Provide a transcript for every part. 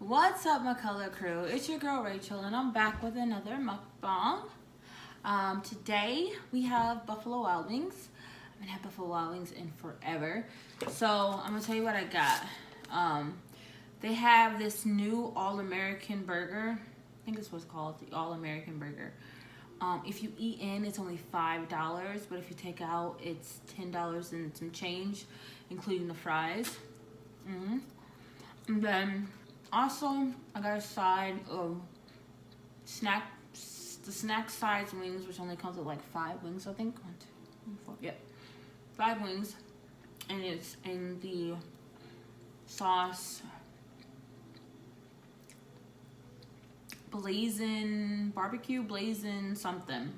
What's up, my color crew? It's your girl Rachel, and I'm back with another mukbang. Today we have Buffalo Wild Wings. I haven't had Buffalo Wild Wings in forever, so I'm gonna tell you what I got. They have this new All-American burger. I think it's what's called, the All-American burger. If you eat in, it's only $5, but if you take out, it's $10 and some change, including the fries. And then also, I got a side of the snack size wings, which only comes with like 5 wings, I think. 1, 2, 3, 4, yeah, 5 wings, and it's in the sauce Blazin barbecue, Blazin something,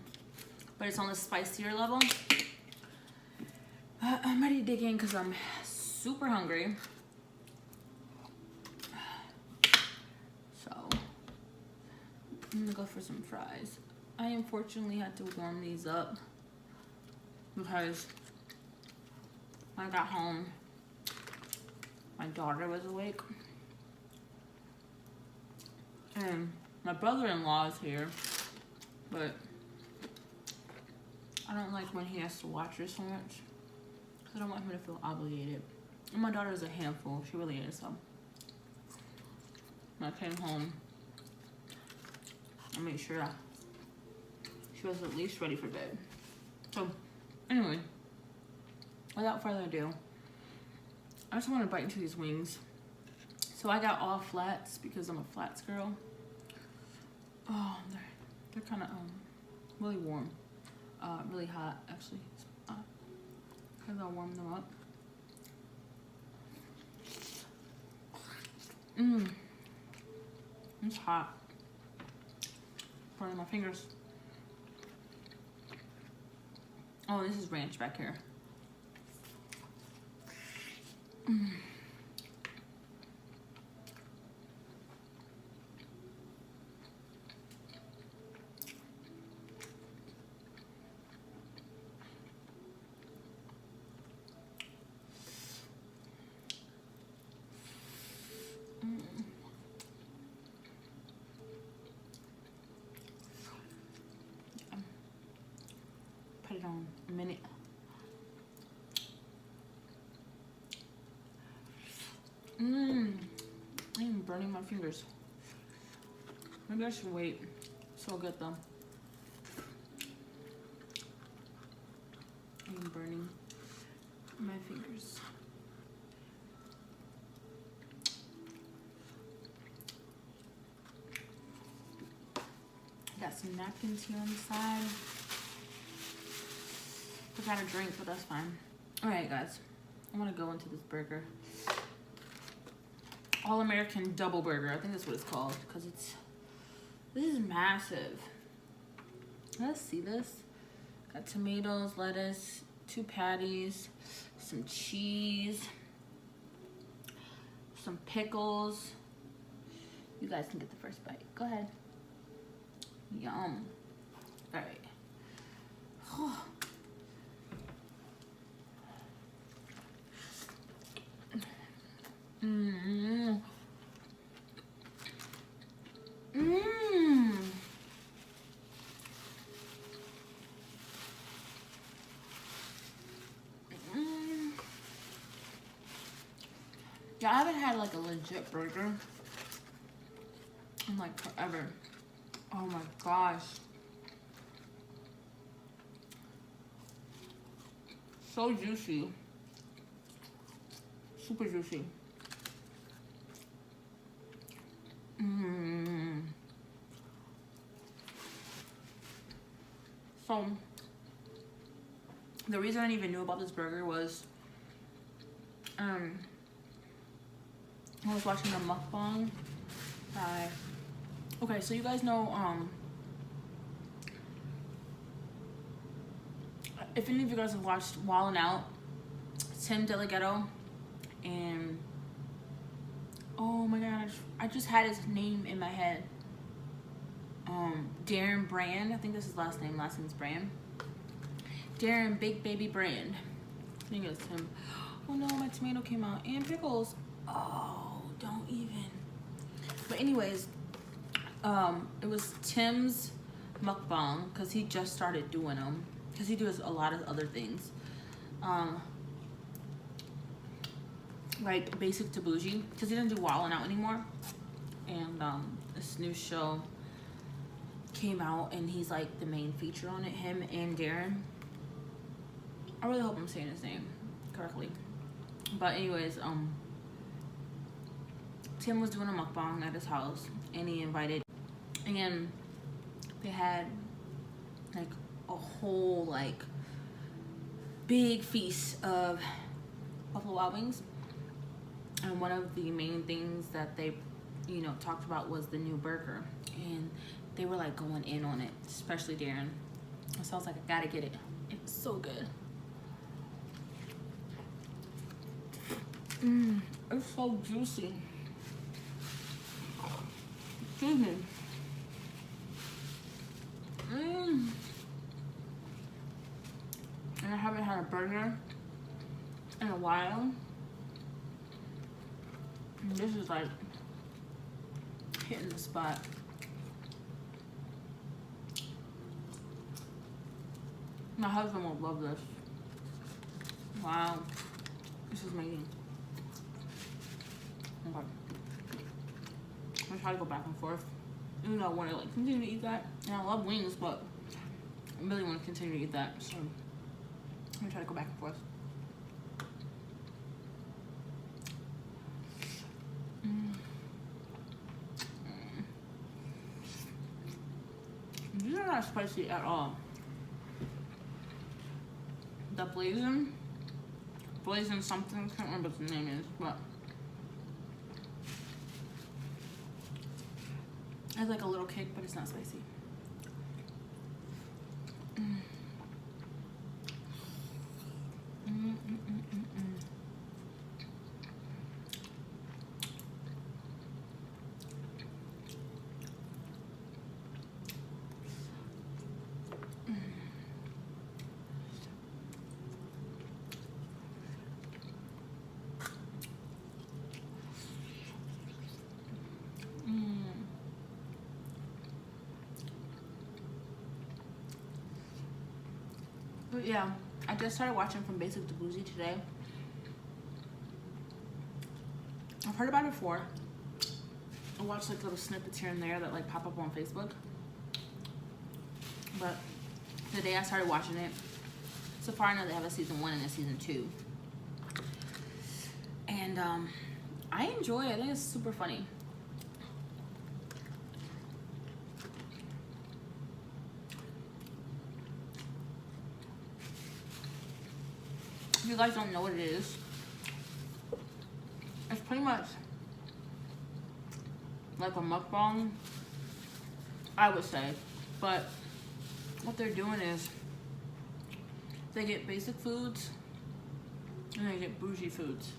but it's on the spicier level. I'm ready to dig in because I'm super hungry. So I'm gonna go for some fries. I unfortunately had to warm these up because when I got home, my daughter was awake. And my brother-in-law is here, but I don't like when he has to watch her so much because I don't want him to feel obligated. And my daughter is a handful. She really is. So when I came home, I made sure she was at least ready for bed. So anyway, without further ado, I just want to bite into these wings. So I got all flats because I'm a flats girl. Oh, they're kind of really warm, really hot actually. Cause I'll warm them up. It's hot. Burning my fingers. Oh, this is ranch back here. Put it on a minute. I'm burning my fingers. Maybe I should wait. So good though. I'm burning my fingers. Got some napkins here on the side. Forgot a drink, but that's fine. Alright guys, I want to go into this burger. All-American double burger, I think that's what it's called, because this is massive. Let's see this. Got tomatoes, lettuce, 2 patties, some cheese, some pickles. You guys can get the first bite. Go ahead. Yum. Alright. Yeah, I haven't had like a legit burger in like forever. Oh my gosh. So juicy. Super juicy. So the reason I even knew about this burger was I was watching a mukbang by, okay, so you guys know if any of you guys have watched Wildin' Out, Tim Delgado and oh my gosh, I just had his name in my head. Darren Brand, I think that's his last name. Last name's Brand. Darren Big Baby Brand. I think it's him. Oh no, my tomato came out. And pickles. Oh, don't even. anyways, it was Tim's mukbang because he just started doing them because he does a lot of other things. Like Basic to Bougie, because he doesn't do Wildin' Out anymore. And this new show came out and he's like the main feature on it, him and Darren. I really hope I'm saying his name correctly. But anyways, Tim was doing a mukbang at his house and he invited, and they had like a whole like big feast of Buffalo Wild Wings. And one of the main things that they, you know, talked about was the new burger. And they were like going in on it, especially Darren. So I was like, I gotta get it. It's so good. It's so juicy. Excuse me. And I haven't had a burger in a while. And this is like hitting the spot. My husband will love this. Wow. This is amazing. Okay. I'm gonna try to go back and forth. Even though I want to like continue to eat that. And I love wings, but I really want to continue to eat that. So I'm gonna try to go back and forth. These are not spicy at all. The Blazin something, can't remember what the name is, but it has like a little kick, but it's not spicy. But yeah, I just started watching From Basic to Bougie today. I've heard about it before. I watched like little snippets here and there that like pop up on Facebook. But today I started watching it. So far I know they have a season 1 and a season 2. And I enjoy it. I think it's super funny. If you guys don't know what it is, it's pretty much like a mukbang, I would say. But what they're doing is they get basic foods and they get bougie foods.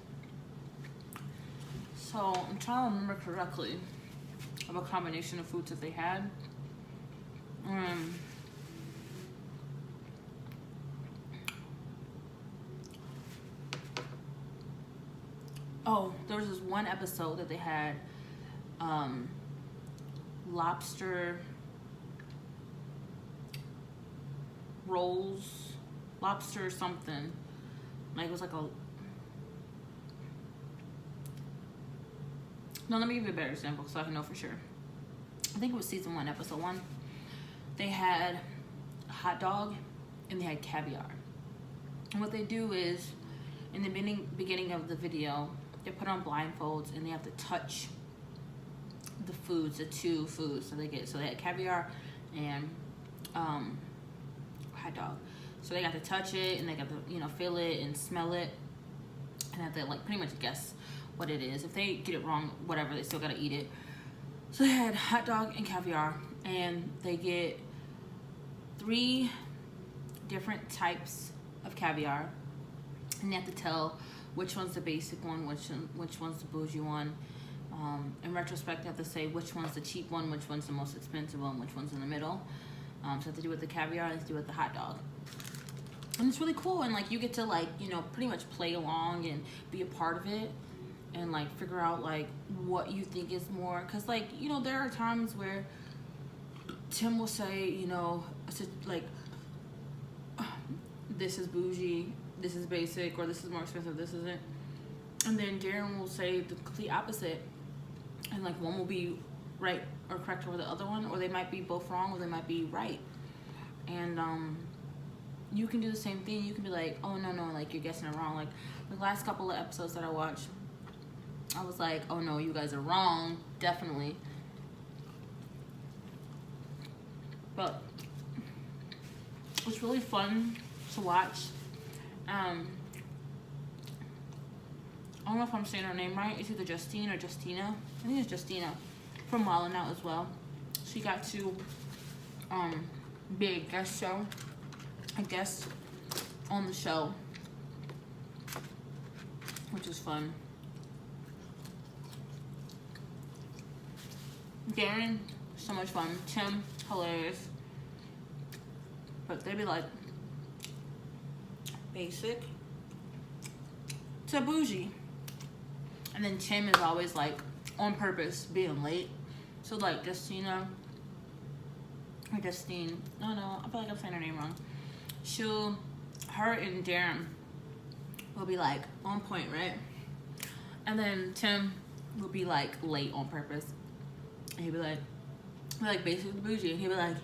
So I'm trying to remember correctly of a combination of foods that they had. Oh, there was this one episode that they had lobster rolls, lobster something. Like it was like a... No, let me give you a better example so I can know for sure. I think it was season 1, episode 1. They had a hot dog and they had caviar. And what they do is, in the beginning of the video, they put on blindfolds and they have to touch the foods, the 2 foods that they get. So they had caviar and hot dog. So they got to touch it and they got to, you know, feel it and smell it and have to like pretty much guess what it is. If they get it wrong, whatever, they still got to eat it. So they had hot dog and caviar, and they get 3 different types of caviar, and they have to tell which one's the basic one, which one's the bougie one. In retrospect, they have to say which one's the cheap one, which one's the most expensive one, which one's in the middle. So they have to do with the caviar, and they have to do with the hot dog. And it's really cool, and like you get to like, you know, pretty much play along and be a part of it. and like figure out like what you think is more, because like, you know, there are times where Tim will say, you know, like, this is bougie, this is basic, or this is more expensive, this isn't. And then Darren will say the complete opposite, and like one will be right or correct over the other one, or they might be both wrong, or they might be right. And you can do the same thing. You can be like, oh no, like you're guessing it wrong. Like the last couple of episodes that I watched, I was like, oh no, you guys are wrong, definitely. But it's really fun to watch. I don't know if I'm saying her name right. It's either Justine or Justina. I think it's Justina from Wildin' Out as well. She got to be a guest on the show, which is fun. Darren, so much fun. Tim, hilarious. But they'd be like basic to bougie. And then Tim is always like on purpose being late. So like Justina or Justine, no, I feel like I'm saying her name wrong. Her and Darren will be like on point, right? And then Tim will be like late on purpose. And he'd be like basically bougie. And he'd be like,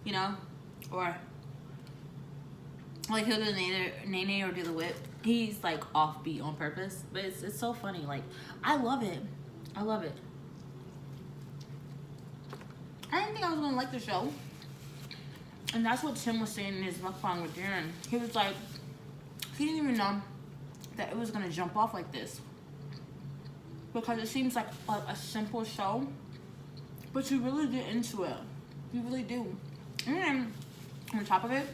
you know, or like he'll do the nay or do the whip. He's like offbeat on purpose, but it's so funny. Like I love it. I didn't think I was gonna like the show, and that's what Tim was saying in his mukbang with Darren. He was like, he didn't even know that it was gonna jump off like this, because it seems like a simple show, but you really get into it. You really do. And on top of it,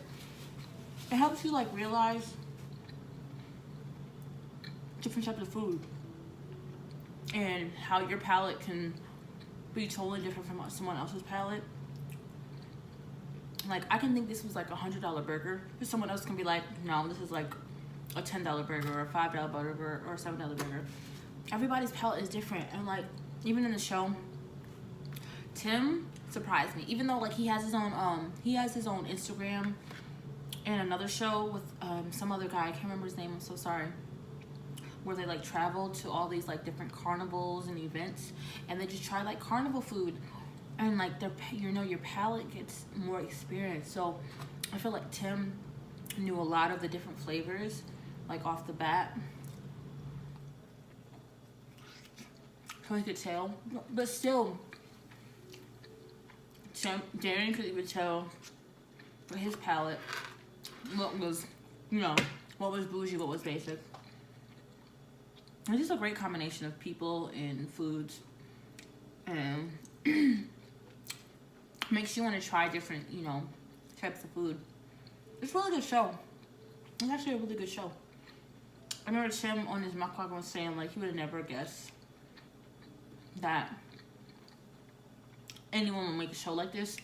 it helps you like realize different types of food and how your palate can be totally different from someone else's palate. Like I can think this was like $100 burger, but someone else can be like, no, this is like a $10 burger or a $5 burger or a $7 burger. Everybody's palate is different. And like even in the show, Tim surprised me, even though like he has his own Instagram and another show with some other guy, I can't remember his name, I'm so sorry, where they like travel to all these like different carnivals and events, and they just try like carnival food, and like your palate gets more experience. So I feel like Tim knew a lot of the different flavors like off the bat, so he could tell. But still, Darren could even tell for his palate what was, you know, what was bougie, what was basic. It's just a great combination of people and foods, and makes you want to try different, you know, types of food. It's a really good show. It's actually a really good show. I remember Tim on his mukbang was saying like he would have never guessed that anyone would make a show like this,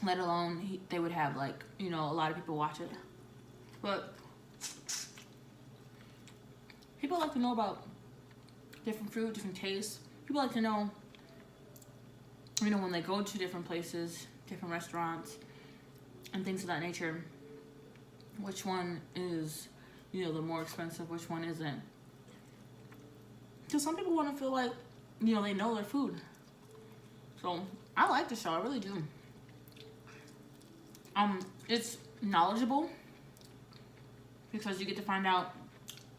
let alone they would have like, you know, a lot of people watch it. But people like to know about different food, different tastes. People like to know, you know, when they go to different places, different restaurants, and things of that nature, which one is, you know, the more expensive, which one isn't. Because some people want to feel like, you know, they know their food. So I like the show, I really do. It's knowledgeable because you get to find out,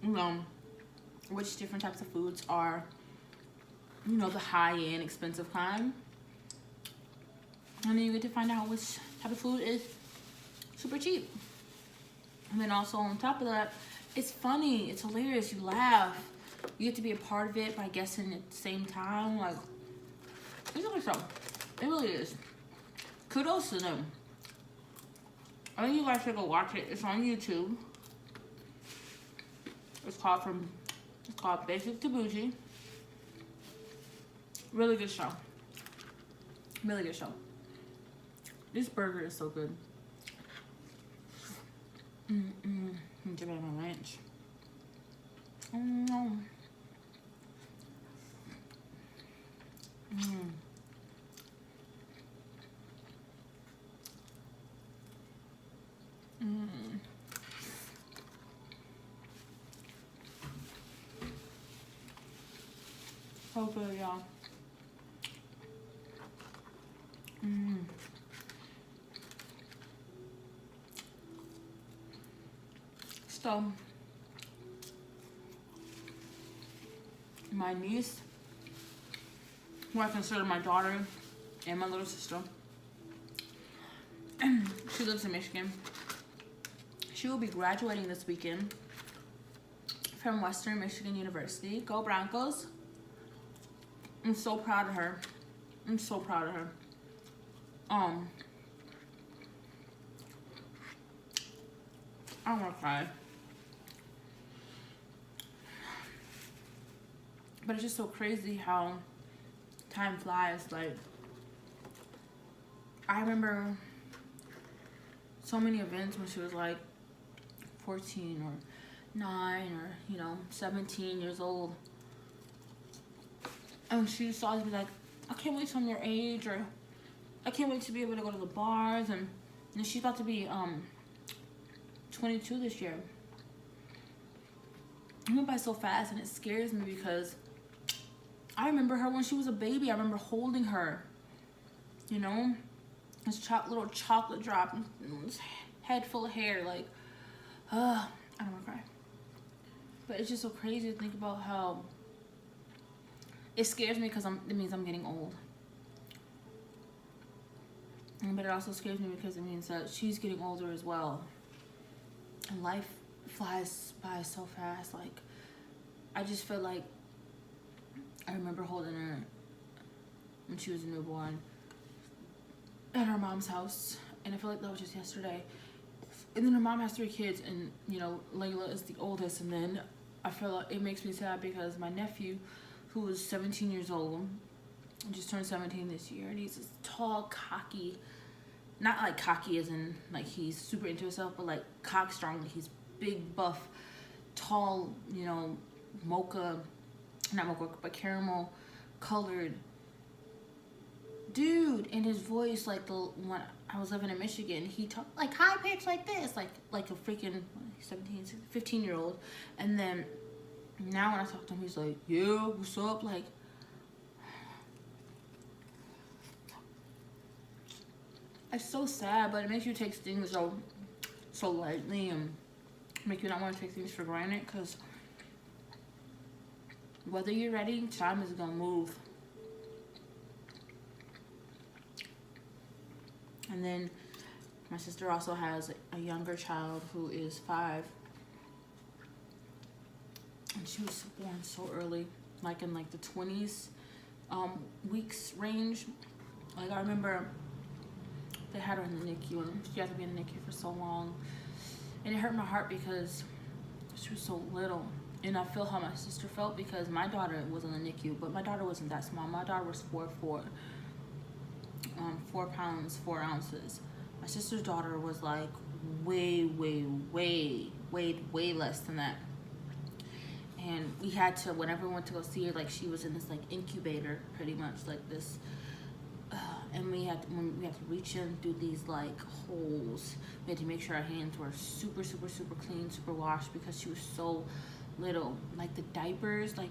you know, which different types of foods are, you know, the high-end expensive kind, and then you get to find out which type of food is super cheap. And then also on top of that, it's funny, it's hilarious, you laugh, you get to be a part of it by guessing at the same time. Like, it's a good show. It really is. Kudos to them. I think you guys should go watch it. It's on YouTube. It's called Basic to Bougie. Really good show. Really good show. This burger is so good. Give it my ranch. Mm. So good, y'all. So, my niece, who I consider my daughter and my little sister, she lives in Michigan. She will be graduating this weekend from Western Michigan University. Go Broncos. I'm so proud of her. I'm so proud of her. I don't want to cry. But it's just so crazy how time flies. Like, I remember so many events when she was like 14 or 9 or, you know, 17 years old. And she used to always be like, I can't wait till I'm your age, or I can't wait to be able to go to the bars. And she's about to be 22 this year. It went by so fast, and it scares me because I remember her when she was a baby. I remember holding her, you know, this little chocolate drop, this head full of hair. Like, I don't want to cry. But it's just so crazy to think about how it scares me because it means I'm getting old. But it also scares me because it means that she's getting older as well. And life flies by so fast. Like, I just feel like I remember holding her when she was a newborn at her mom's house. And I feel like that was just yesterday. And then her mom has 3 kids, and, you know, Layla is the oldest. And then I feel like it makes me sad because my nephew, who was 17 years old, just turned 17 this year, and he's this tall, cocky, not like cocky as in like he's super into himself, but like cock strong. Like, he's big, buff, tall, you know, not mocha, but caramel colored dude. And his voice, like when I was living in Michigan, he talked like high pitch like this, like a freaking 15-year-old. And then now when I talk to him, he's like, yeah, what's up? Like, it's so sad, but it makes you take things so lightly and make you not want to take things for granted, because whether you're ready, time is gonna move. And then my sister also has a younger child who is 5, and she was born so early, like in like the 20s weeks range. Like, I remember they had her in the NICU, and she had to be in the NICU for so long, and it hurt my heart because she was so little. And I feel how my sister felt because my daughter was in the NICU, but my daughter wasn't that small. My daughter was 4'4", 4 pounds 4 ounces. My sister's daughter was like way less than that. And we had to, whenever we went to go see her, like, she was in this like incubator, pretty much like this. And we had to reach in through these like holes. We had to make sure our hands were super clean, super washed, because she was so little. Like, the diapers, like,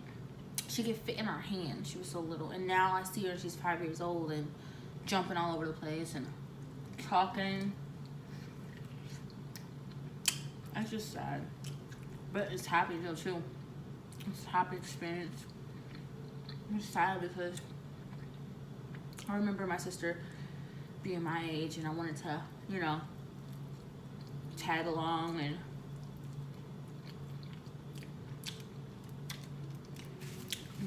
she could fit in our hand. She was so little. And now I see her, she's 5 years old and jumping all over the place and talking. It's just sad, but it's happy though too. It's a happy experience. It's sad because I remember my sister being my age, and I wanted to, you know, tag along. And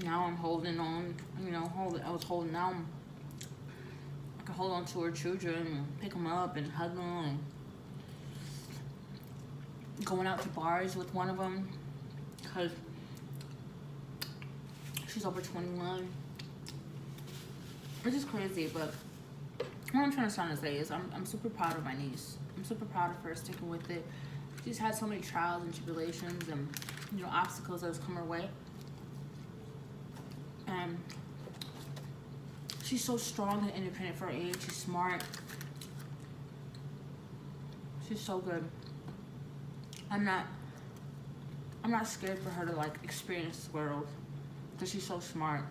now I'm holding on, you know, I was holding on. I could hold on to her children and pick them up and hug them, and going out to bars with one of them because she's over 21. It's just crazy, but what I'm trying to say is I'm super proud of my niece. I'm super proud of her sticking with it. She's had so many trials and tribulations, and you know, obstacles that has come her way. And she's so strong and independent for her age. She's smart. She's so good. I'm not scared for her to like experience this world because she's so smart.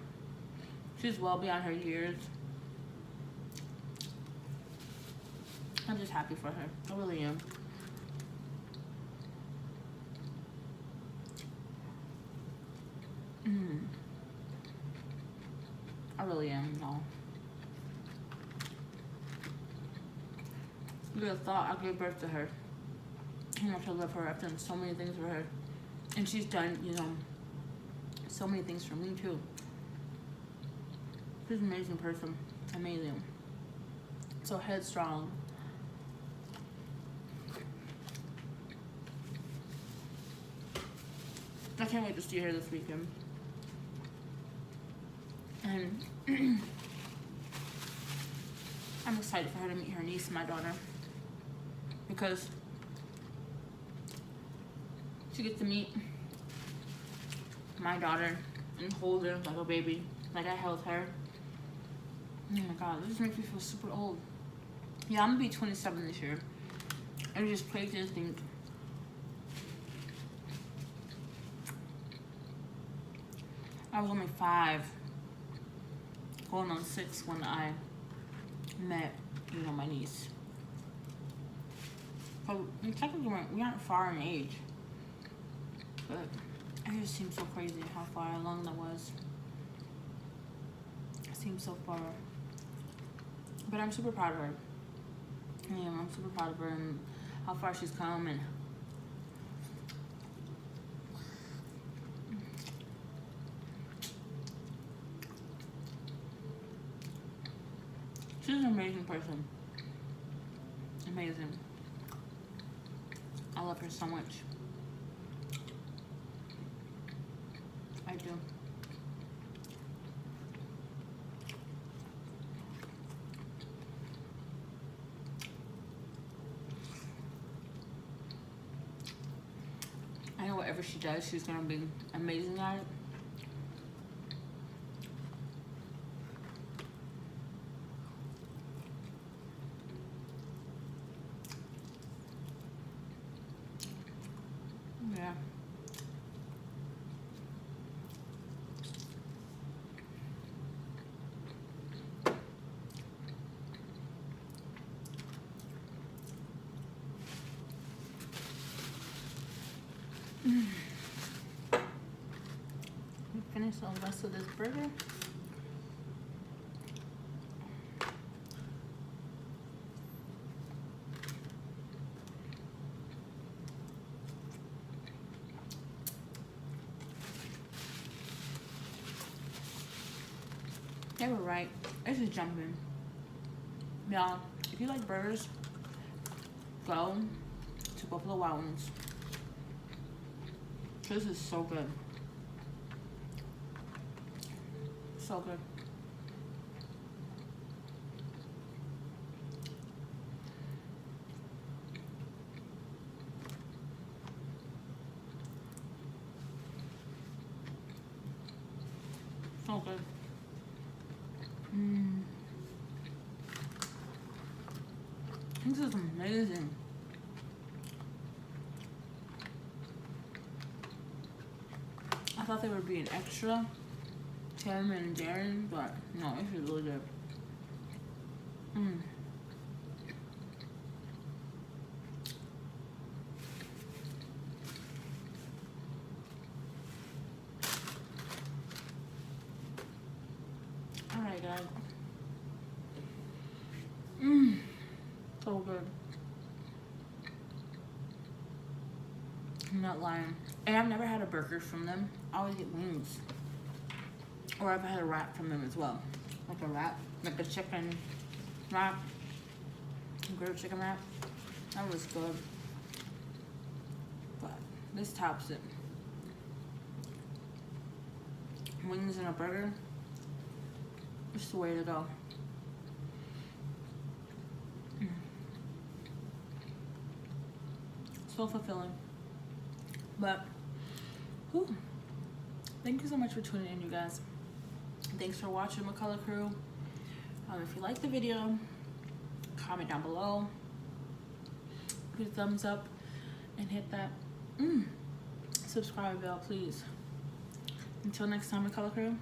She's well beyond her years. I'm just happy for her. I really am. I really am, no. You would have thought I gave birth to her. How much I love her. I've done so many things for her. And she's done, you know, so many things for me too. She's an amazing person. Amazing. So headstrong. I can't wait to see her this weekend. And I'm excited for her to meet her niece, my daughter, because she gets to meet my daughter and hold her like a baby, like I held her. Oh my God, this makes me feel super old. Yeah, I'm gonna be 27 this year. I'm just crazy to think. I was only 5, going on 6 when I met, you know, my niece. But technically we aren't far in age. But it just seems so crazy how far along that was. It seems so far. But I'm super proud of her. Yeah, I'm super proud of her and how far she's come, and she's an amazing person. Amazing. I love her so much. I do. I know whatever she does, she's gonna be amazing at it. Yeah. We finished the rest of this burger. They were right. This is jumping. Y'all, if you like burgers, go to Buffalo Wild Wings. This is so good. So good. So good. This is amazing. I thought they were being extra, Tim and Darren, but no, this is really good. Alright, guys. So good. I'm not lying. And I've never had a burger from them. I always get wings. Or I've had a wrap from them as well. Like a wrap. Like a chicken wrap. Grilled chicken wrap. That was good. But this tops it. Wings and a burger. It's the way to go. So fulfilling. But Whew. Thank you so much for tuning in, you guys. Thanks for watching McCullough Crew. If you like the video, comment down below, put a thumbs up, and hit that subscribe bell, please. Until next time, McCullough Crew.